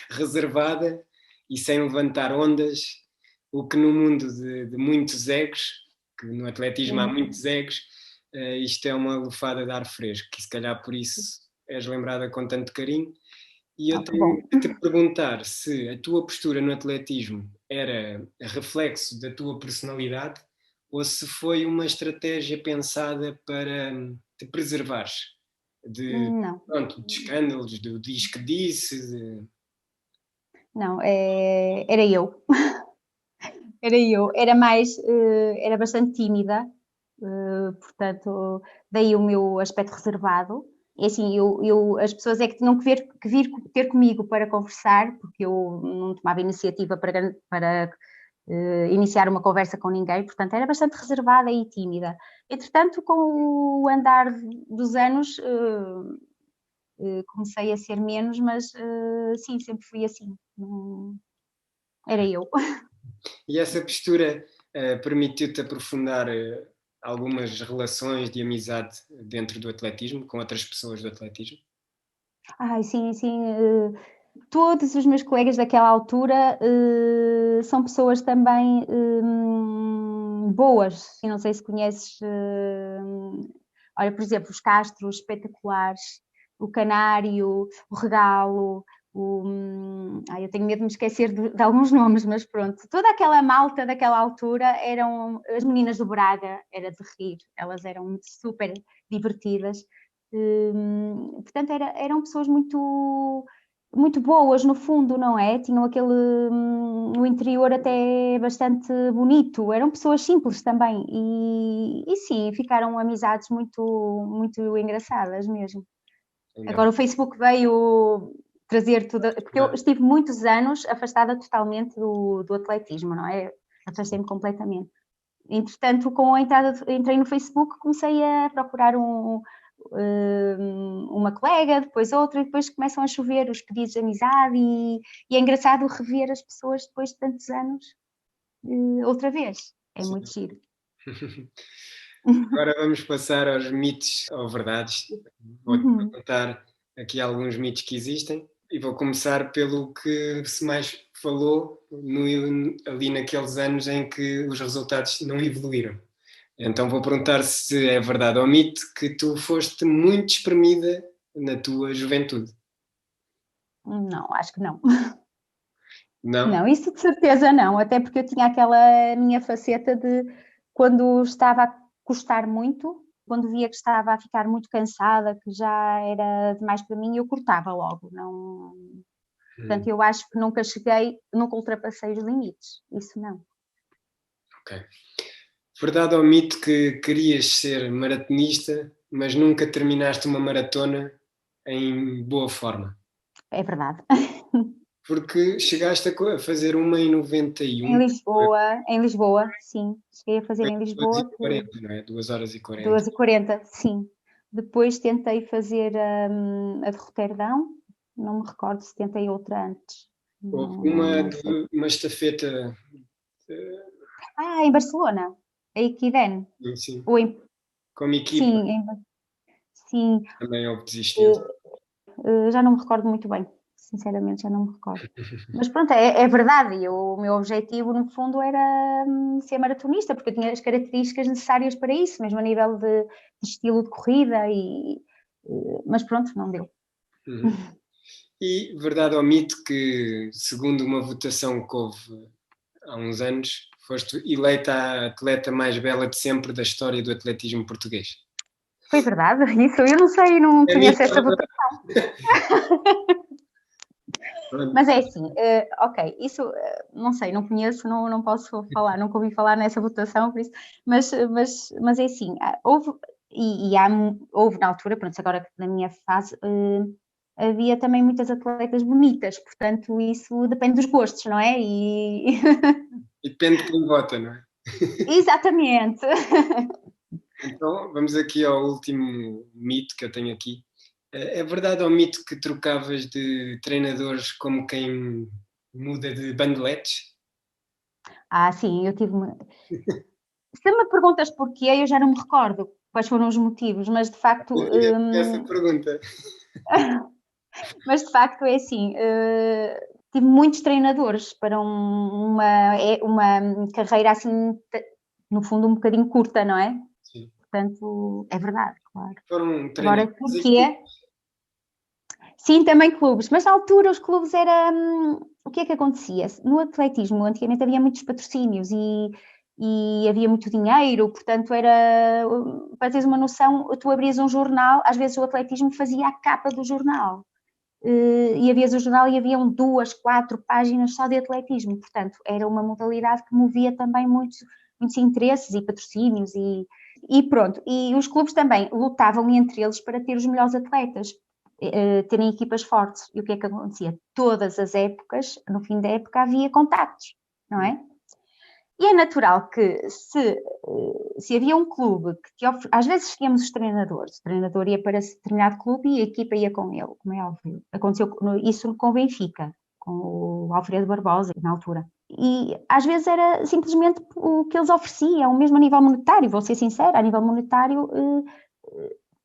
reservada e sem levantar ondas, o que no mundo de muitos egos, que no atletismo há muitos egos, isto é uma lufada de ar fresco, e se calhar por isso és lembrada com tanto carinho. E eu Que tenho bom. que te perguntar se a tua postura no atletismo era reflexo da tua personalidade ou se foi uma estratégia pensada para te preservares de, Não, pronto, de escândalos, do diz que disse. não, era eu. Era bastante tímida, portanto, daí o meu aspecto reservado. E assim, as pessoas é que tinham que vir ter comigo para conversar, porque eu não tomava iniciativa para iniciar uma conversa com ninguém, portanto, era bastante reservada e tímida. Entretanto, com o andar dos anos, comecei a ser menos, mas sim, sempre fui assim. Era eu. E essa postura permitiu-te aprofundar algumas relações de amizade dentro do atletismo, com outras pessoas do atletismo? Ai, sim, sim. Todos os meus colegas daquela altura são pessoas também boas. Eu não sei se conheces, olha, por exemplo, os Castros espetaculares, o Canário, o Regalo, eu tenho medo de me esquecer de alguns nomes, mas pronto. Toda aquela malta daquela altura eram as meninas do Braga, era de rir, elas eram super divertidas. Portanto, eram pessoas muito boas no fundo, não é? Tinham no interior até bastante bonito, eram pessoas simples também e sim, ficaram amizades muito engraçadas mesmo. Ainda Agora o Facebook veio trazer tudo, porque eu estive muitos anos afastada totalmente do atletismo, não é? Afastei-me completamente. Entretanto, com a entrada, entrei no Facebook, comecei a procurar uma colega, depois outra, e depois começam a chover os pedidos de amizade e é engraçado rever as pessoas depois de tantos anos outra vez. É Sim. muito giro. Agora vamos passar aos mitos ou verdades. Vou-te perguntar aqui alguns mitos que existem e vou começar pelo que se mais falou ali naqueles anos em que os resultados não evoluíram. Então vou perguntar se é verdade ou mito que tu foste muito espremida na tua juventude. Não, acho que não. Não? Não, isso de certeza não, até porque eu tinha aquela minha faceta de quando estava a custar muito, quando via que estava a ficar muito cansada, que já era demais para mim, eu cortava logo. Não... Portanto, eu acho que nunca ultrapassei os limites. Isso não. Ok. Verdade ou mito que querias ser maratonista, mas nunca terminaste uma maratona em boa forma? É verdade. Porque chegaste a fazer uma em 91. Em Lisboa, sim. Cheguei a fazer em 2 Lisboa, e 40, não é? 2 horas e 40. 2h40, sim. Depois tentei fazer a de Roterdão, não me recordo se tentei outra antes. Houve Não sei. uma estafeta. Em Barcelona, a Equiden. Sim, Ou em, como equipa, sim, sim. também houve desistência. Já não me recordo muito bem, sinceramente já não me recordo. Mas pronto, é verdade, e o meu objetivo no fundo era ser maratonista, porque eu tinha as características necessárias para isso, mesmo a nível de estilo de corrida, mas pronto, não deu. Uhum. E verdade ou mito que, segundo uma votação que houve há uns anos, foste eleita a atleta mais bela de sempre da história do atletismo português? Foi verdade, isso eu não sei, não É conheço mito essa ou não? votação. Mas é assim, ok, isso não sei, não conheço, não posso falar, nunca ouvi falar nessa votação, por isso, mas é assim, houve na altura, pronto, agora na minha fase, havia também muitas atletas bonitas, portanto isso depende dos gostos, não é? E depende de quem vota, não é? Exatamente. Então, vamos aqui ao último mito que eu tenho aqui. É verdade ou mito que trocavas de treinadores como quem muda de bandeletes? Sim, eu tive. Se me perguntas porquê, eu já não me recordo quais foram os motivos, mas de facto. Essa pergunta. Mas de facto é assim, tive muitos treinadores para uma carreira assim, no fundo, um bocadinho curta, não é? Sim. Portanto, é verdade, claro. Foram Agora, treinadores e porquê? Sim, também clubes, mas na altura os clubes era. O que é que acontecia? No atletismo, antigamente havia muitos patrocínios e havia muito dinheiro, portanto, era. Para teres uma noção, tu abrias um jornal, às vezes o atletismo fazia a capa do jornal. E havias o jornal e haviam 2, 4 páginas só de atletismo, portanto, era uma modalidade que movia também muitos interesses e patrocínios e pronto. E os clubes também lutavam entre eles para ter os melhores atletas, terem equipas fortes. E o que é que acontecia? Todas as épocas, no fim da época, havia contactos, não é? E é natural que se havia um clube que às vezes escolhemos os treinadores, o treinador ia para determinado clube e a equipa ia com ele, como é óbvio. Aconteceu isso com o Benfica, com o Alfredo Barbosa, na altura. E às vezes era simplesmente o que eles ofereciam, mesmo a nível monetário, vou ser sincera, a nível monetário,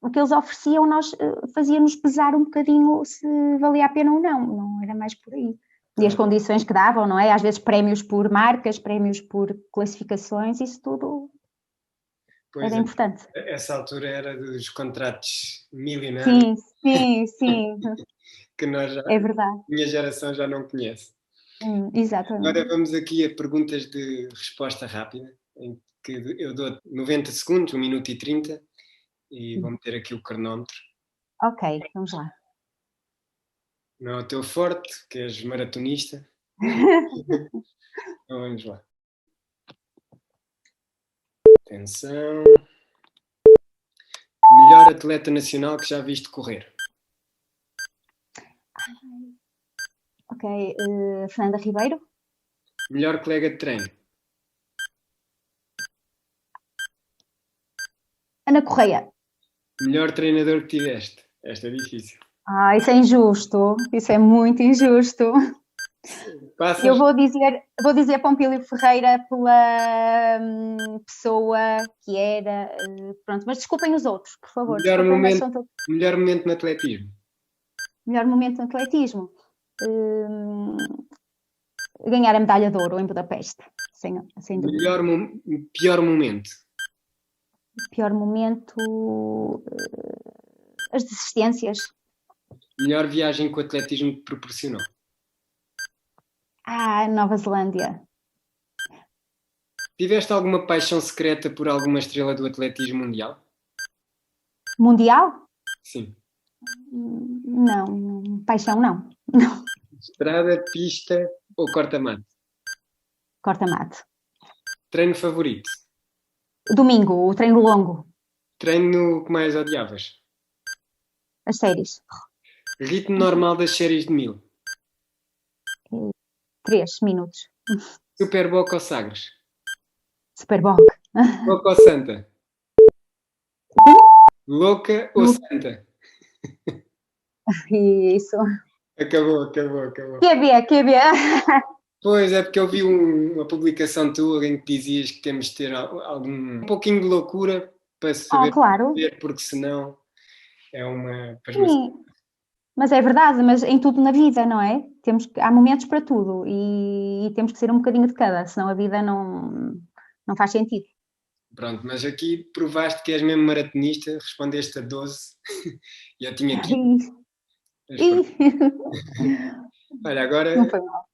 o que eles ofereciam nós fazia-nos pesar um bocadinho se valia a pena ou não era mais por aí. E as condições que davam, não é? Às vezes prémios por marcas, prémios por classificações, isso tudo era importante. Essa altura era dos contratos milionários. Sim. Que nós É verdade. minha geração já não conhece. Exatamente. Agora vamos aqui a perguntas de resposta rápida, em que eu dou 90 segundos, 1 minuto e 30, e vou meter aqui o cronómetro. Ok, vamos lá. Não é o teu forte, que és maratonista. Então vamos lá. Atenção. Melhor atleta nacional que já viste correr? Ok, Fernanda Ribeiro. Melhor colega de treino? Ana Correia. Melhor treinador que tiveste? Esta é difícil. Isso é injusto, isso é muito injusto. Passas? Eu vou dizer Pompílio Ferreira pela pessoa que era, pronto, mas desculpem os outros, por favor. Melhor momento no atletismo? Melhor momento no atletismo? Ganhar a medalha de ouro em Budapeste, sem dúvida. Pior momento? Pior momento, as desistências. Melhor viagem que o atletismo te proporcionou? Nova Zelândia. Tiveste alguma paixão secreta por alguma estrela do atletismo mundial? Mundial? Sim. Não. Paixão, não. Estrada, pista ou corta-mato? Corta-mato. Treino favorito? Domingo, o treino longo. Treino que mais odiavas? As séries. Ritmo normal das séries de 1000? 3 minutos. Superboc ou Sagres? Superboc. Louca ou Santa? Louca ou Santa? Isso. Acabou. QB. Pois, é porque eu vi uma publicação tua em que dizias que temos de ter um pouquinho de loucura para saber Claro. viver, porque senão é uma Sim. Mas é verdade, mas em tudo na vida, não é? Há momentos para tudo e temos que ser um bocadinho de cada, senão a vida não faz sentido. Pronto, mas aqui provaste que és mesmo maratonista, respondeste a 12 e eu tinha 15. Olha, agora, Não foi mal.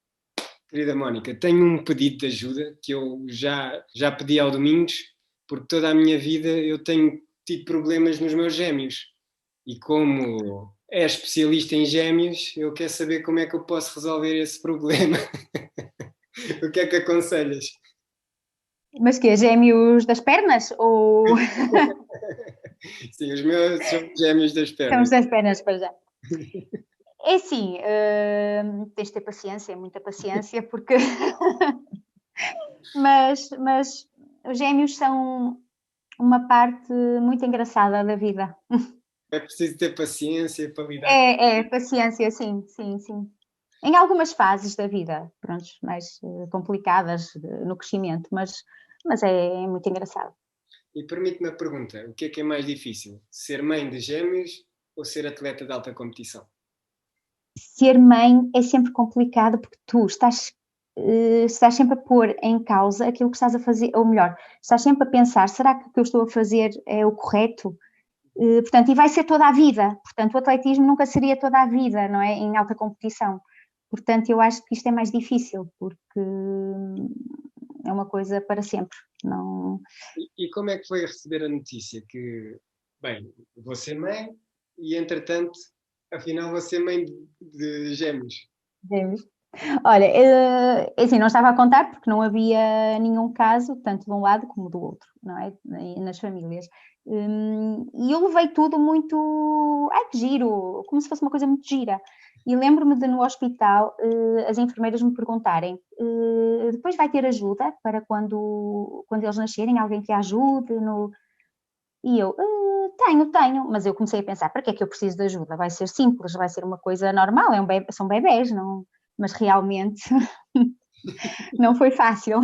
querida Mónica, tenho um pedido de ajuda que eu já pedi ao Domingos, porque toda a minha vida eu tenho tido problemas nos meus gêmeos. E como é especialista em gêmeos, eu quero saber como é que eu posso resolver esse problema. O que é que aconselhas? Mas que gêmeos das pernas? Ou Sim, os meus são gêmeos das são pernas. os das pernas para já? É assim, tens de ter paciência, muita paciência, porque... mas os gêmeos são uma parte muito engraçada da vida. É preciso ter paciência para lidar. Paciência, sim. Em algumas fases da vida, pronto, mais complicadas no crescimento, mas é muito engraçado. E permite-me a pergunta, o que é mais difícil? Ser mãe de gêmeos ou ser atleta de alta competição? Ser mãe é sempre complicado porque tu estás sempre a pôr em causa aquilo que estás a fazer, ou melhor, estás sempre a pensar, será que o que eu estou a fazer é o correto? Portanto, e vai ser toda a vida. Portanto, o atletismo nunca seria toda a vida, não é? Em alta competição. Portanto, eu acho que isto é mais difícil, porque é uma coisa para sempre. Não... E como é que foi receber a notícia que, bem, vou ser mãe e, entretanto, afinal vou ser mãe de gêmeos? Olha, assim, não estava a contar porque não havia nenhum caso, tanto de um lado como do outro, não é? Nas famílias. E eu levei tudo muito, que giro, como se fosse uma coisa muito gira. E lembro-me de no hospital as enfermeiras me perguntarem, depois vai ter ajuda para quando eles nascerem, alguém que a ajude? E eu, tenho, mas eu comecei a pensar, para que é que eu preciso de ajuda? Vai ser simples, vai ser uma coisa normal, são bebés, não... Mas realmente não foi fácil.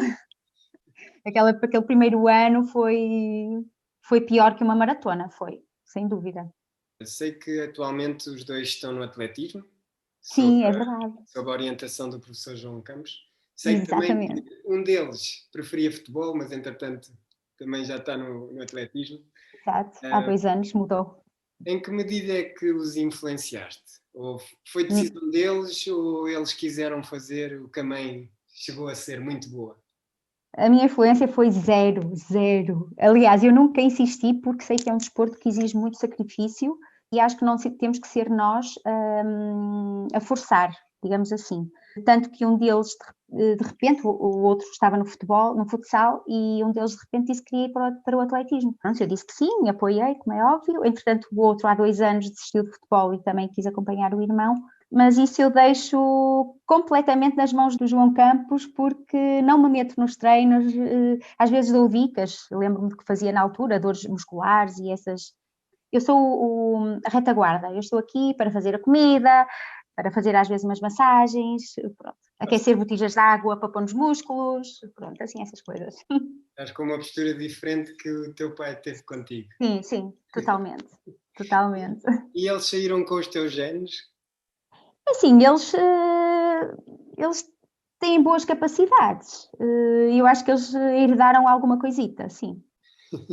Aquele primeiro ano foi pior que uma maratona, foi, sem dúvida. Eu sei que atualmente os dois estão no atletismo, Sim, é verdade. sob a orientação do professor João Campos. Sei que Exatamente. também um deles preferia futebol, mas entretanto também já está no atletismo. Exato, há 2 anos mudou. Em que medida é que os influenciaste? Ou foi decisão deles ou eles quiseram fazer o que a mãe chegou a ser muito boa? A minha influência foi zero. Aliás, eu nunca insisti porque sei que é um desporto que exige muito sacrifício e acho que não temos que ser nós a forçar, digamos assim. Tanto que um deles, de repente, o outro estava no futebol, no futsal, e um deles de repente disse que queria ir para o atletismo. Pronto, eu disse que sim, apoiei, como é óbvio. Entretanto, o outro há 2 anos desistiu de futebol e também quis acompanhar o irmão. Mas isso eu deixo completamente nas mãos do João Campos, porque não me meto nos treinos, às vezes dou dicas, lembro-me do que fazia na altura, dores musculares e essas... Eu sou a retaguarda, eu estou aqui para fazer a comida, para fazer às vezes umas massagens, pronto. Aquecer botijas de água para pôr nos músculos, pronto, assim essas coisas. Estás com uma postura diferente que o teu pai teve contigo. Sim, totalmente. E eles saíram com os teus genes? Assim, eles têm boas capacidades. Eu acho que eles herdaram alguma coisita, sim.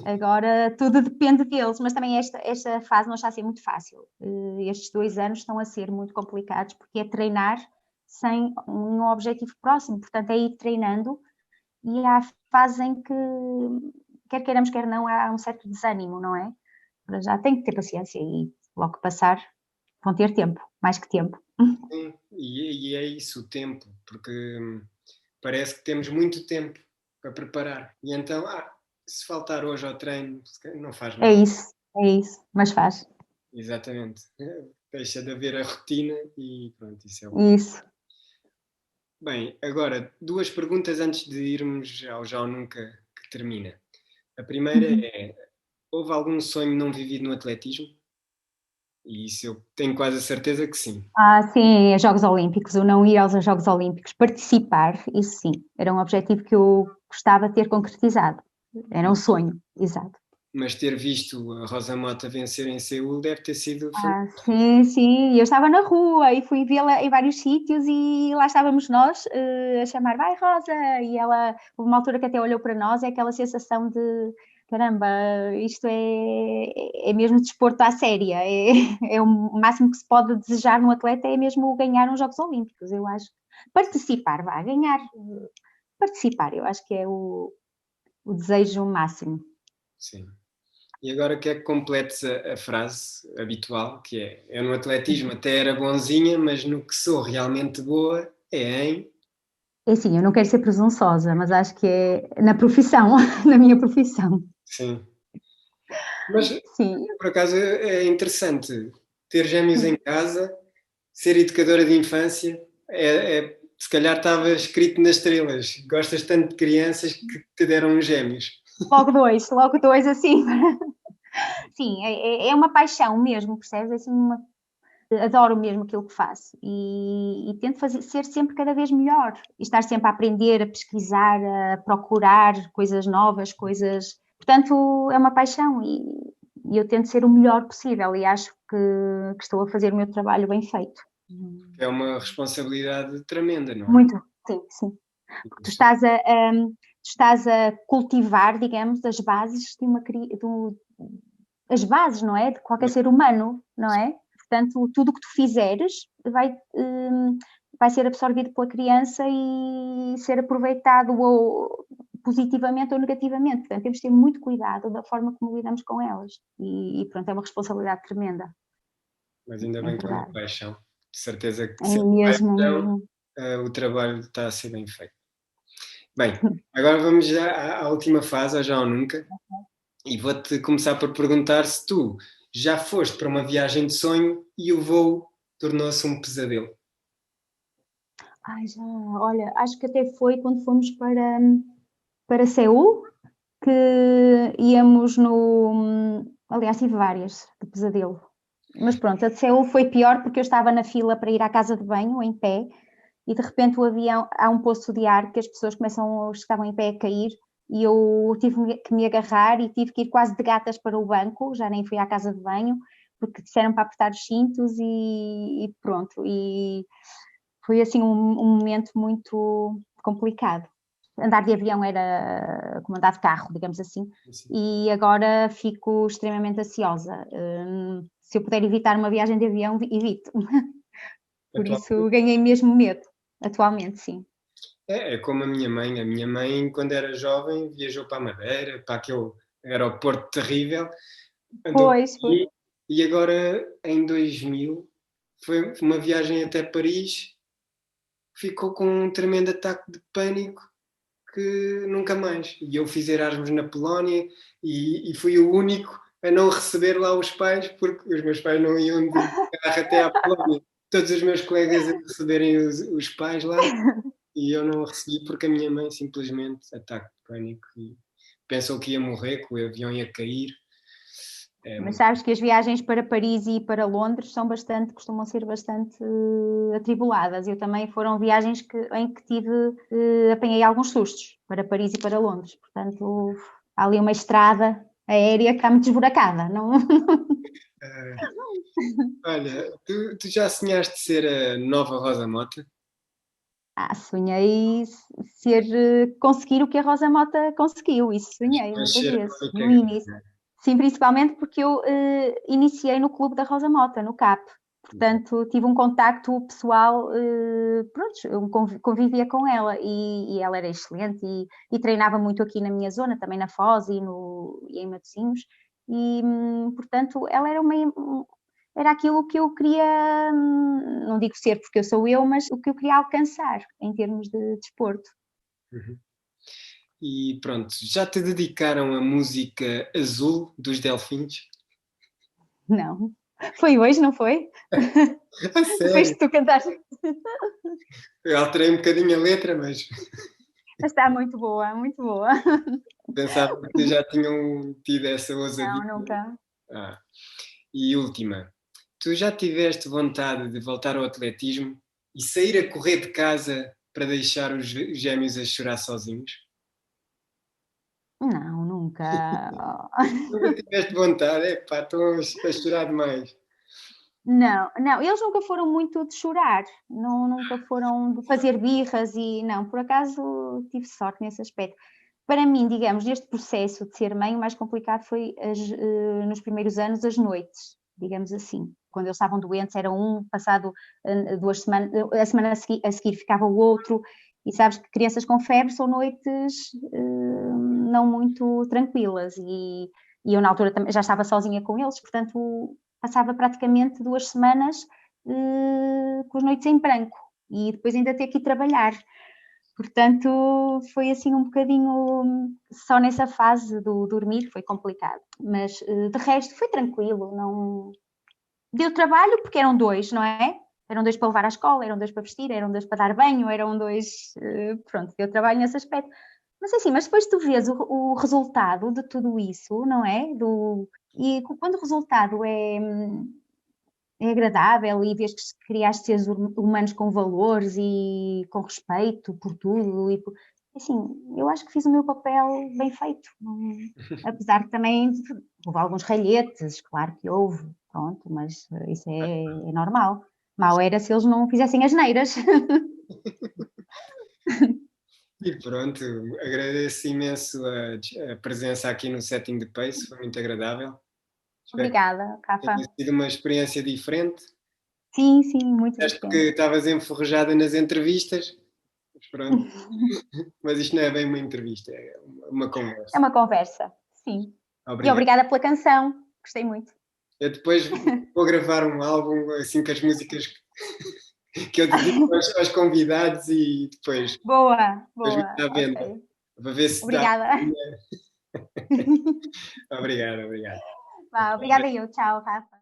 Agora tudo depende deles, mas também esta fase não está a ser muito fácil. Estes 2 anos estão a ser muito complicados porque é treinar sem um objetivo próximo, portanto é ir treinando e há fases em que, quer queiramos, quer não, há um certo desânimo, não é? Para já tem que ter paciência e logo que passar vão ter tempo, mais que tempo. Sim, e é isso, o tempo, porque parece que temos muito tempo para preparar. E então, se faltar hoje ao treino, não faz mal. É isso, mas faz. Exatamente. Deixa de haver a rotina e pronto, isso é o. Isso. Bem, agora, duas perguntas antes de irmos ao Já ou Nunca que termina. A primeira é: houve algum sonho não vivido no atletismo? E isso eu tenho quase a certeza que sim. Sim, Jogos Olímpicos, o não ir aos Jogos Olímpicos, participar, isso sim, era um objetivo que eu gostava de ter concretizado. Era um sonho, exato. Mas ter visto a Rosa Mota vencer em Seul deve ter sido fantástico. Sim, eu estava na rua e fui vê-la em vários sítios e lá estávamos nós a chamar, vai Rosa, e ela, houve uma altura que até olhou para nós, é aquela sensação de, caramba, isto é mesmo desporto à séria, é o máximo que se pode desejar no atleta, é mesmo ganhar uns Jogos Olímpicos, eu acho. Participar, ganhar, participar, eu acho que é o desejo máximo. Sim. E agora quer que completes a frase habitual, que é: eu no atletismo até era bonzinha, mas no que sou realmente boa é em... É assim, eu não quero ser presunçosa, mas acho que é na profissão, na minha profissão. Sim. Mas, sim, por acaso, é interessante ter gêmeos em casa, ser educadora de infância, se calhar estava escrito nas estrelas. Gostas tanto de crianças que te deram uns gêmeos. logo dois assim. Sim, é uma paixão mesmo, percebes? Assim, adoro mesmo aquilo que faço e tento ser sempre cada vez melhor e estar sempre a aprender, a pesquisar, a procurar coisas novas, coisas... Portanto, é uma paixão e eu tento ser o melhor possível e acho que estou a fazer o meu trabalho bem feito. É uma responsabilidade tremenda, não é? Muito, sim. Porque tu estás a cultivar, digamos, as bases as bases, não é? De qualquer ser humano, não é? Portanto, tudo o que tu fizeres vai ser absorvido pela criança e ser aproveitado ou positivamente ou negativamente. Portanto, temos de ter muito cuidado da forma como lidamos com elas. E pronto, é uma responsabilidade tremenda. Mas ainda bem que é uma paixão. De certeza que se é mesmo. O trabalho está a ser bem feito. Bem, agora vamos já à última fase, ao Já ou Nunca. E vou-te começar por perguntar se tu já foste para uma viagem de sonho e o voo tornou-se um pesadelo. Já, olha, acho que até foi quando fomos para Seul, que íamos aliás, tive várias de pesadelo. Mas pronto, a de Seul foi pior porque eu estava na fila para ir à casa de banho, em pé, e de repente o avião, há um poço de ar que as pessoas estavam em pé a cair, e eu tive que me agarrar e tive que ir quase de gatas para o banco, já nem fui à casa de banho, porque disseram para apertar os cintos e pronto. E foi assim um momento muito complicado. Andar de avião era como andar de carro, digamos assim, e agora fico extremamente ansiosa. Se eu puder evitar uma viagem de avião, evito. Por isso ganhei mesmo medo, atualmente, sim. É como a minha mãe. A minha mãe, quando era jovem, viajou para a Madeira, para aquele aeroporto terrível. Pois. E agora, em 2000, foi uma viagem até Paris, ficou com um tremendo ataque de pânico que nunca mais. E eu fiz Erasmus na Polónia e fui o único a não receber lá os pais, porque os meus pais não iam de carro até à Polónia. Todos os meus colegas a receberem os pais lá e eu não recebi porque a minha mãe simplesmente ataque de pânico e pensou que ia morrer, que o avião ia cair. Mas sabes que as viagens para Paris e para Londres costumam ser bastante atribuladas. Eu também foram viagens em que apanhei alguns sustos para Paris e para Londres. Portanto, há ali uma estrada aérea que está muito esburacada, não? Olha, tu já sonhaste ser a nova Rosa Mota? Sonhei conseguir o que a Rosa Mota conseguiu, isso sonhei muitas vezes, no início. Sim, principalmente porque eu iniciei no clube da Rosa Mota, no CAP, Portanto, tive um contacto pessoal, pronto, eu convivia com ela e ela era excelente e treinava muito aqui na minha zona, também na Foz e em Matosinhos, e, portanto, ela era aquilo que eu queria, não digo ser porque eu sou eu, mas o que eu queria alcançar em termos de desporto. Uhum. E pronto, já te dedicaram a música Azul dos Delfins? Não. Foi hoje, não foi? A Depois sério? que tu cantaste. Eu alterei um bocadinho a letra, mas Está muito boa, muito boa. pensava que já tinham tido essa ousadia. Não, nunca. Ah. E última, tu já tiveste vontade de voltar ao atletismo e sair a correr de casa para deixar os gêmeos a chorar sozinhos? Não, nunca. Nunca tiveste vontade? Epá, estão a chorar demais. Não, não, eles nunca foram muito de chorar, nunca foram de fazer birras e não, por acaso tive sorte nesse aspecto. Para mim, digamos, neste processo de ser mãe, o mais complicado foi nos primeiros anos as noites, digamos assim. Quando eles estavam doentes, era um, passado 2 semanas, a semana a seguir ficava o outro, e sabes que crianças com febre são noites não muito tranquilas, e eu na altura já estava sozinha com eles, portanto passava praticamente 2 semanas com as noites em branco, e depois ainda ter que ir trabalhar. Portanto, foi assim um bocadinho, só nessa fase do dormir foi complicado, mas de resto foi tranquilo, não... Deu trabalho porque eram 2, não é? Eram 2 para levar à escola, eram 2 para vestir, eram 2 para dar banho, eram 2, pronto, deu trabalho nesse aspecto. Mas assim, mas depois tu vês o resultado de tudo isso, não é? E quando o resultado é agradável e vês que criaste seres humanos com valores e com respeito por tudo, assim, eu acho que fiz o meu papel bem feito, apesar que também houve alguns ralhetes, claro que houve, pronto, mas isso é normal. Mal era se eles não fizessem asneiras. E pronto, agradeço imenso a presença aqui no Setting the Pace, foi muito agradável. Espero Obrigada, que tenha Rafa. sido uma experiência diferente. Sim, sim, muito Acho que diferente. estavas enferrujada nas entrevistas, mas pronto. Mas isto não é bem uma entrevista, é uma É conversa. uma conversa, sim. E Obrigado. obrigada pela canção, gostei muito. Eu depois vou gravar um álbum assim com as músicas que eu dedico aos convidados e depois Boa, vou boa, à venda ok. para ver se dá. Obrigada. Obrigado, obrigado. Obrigada eu, tchau, Rafa.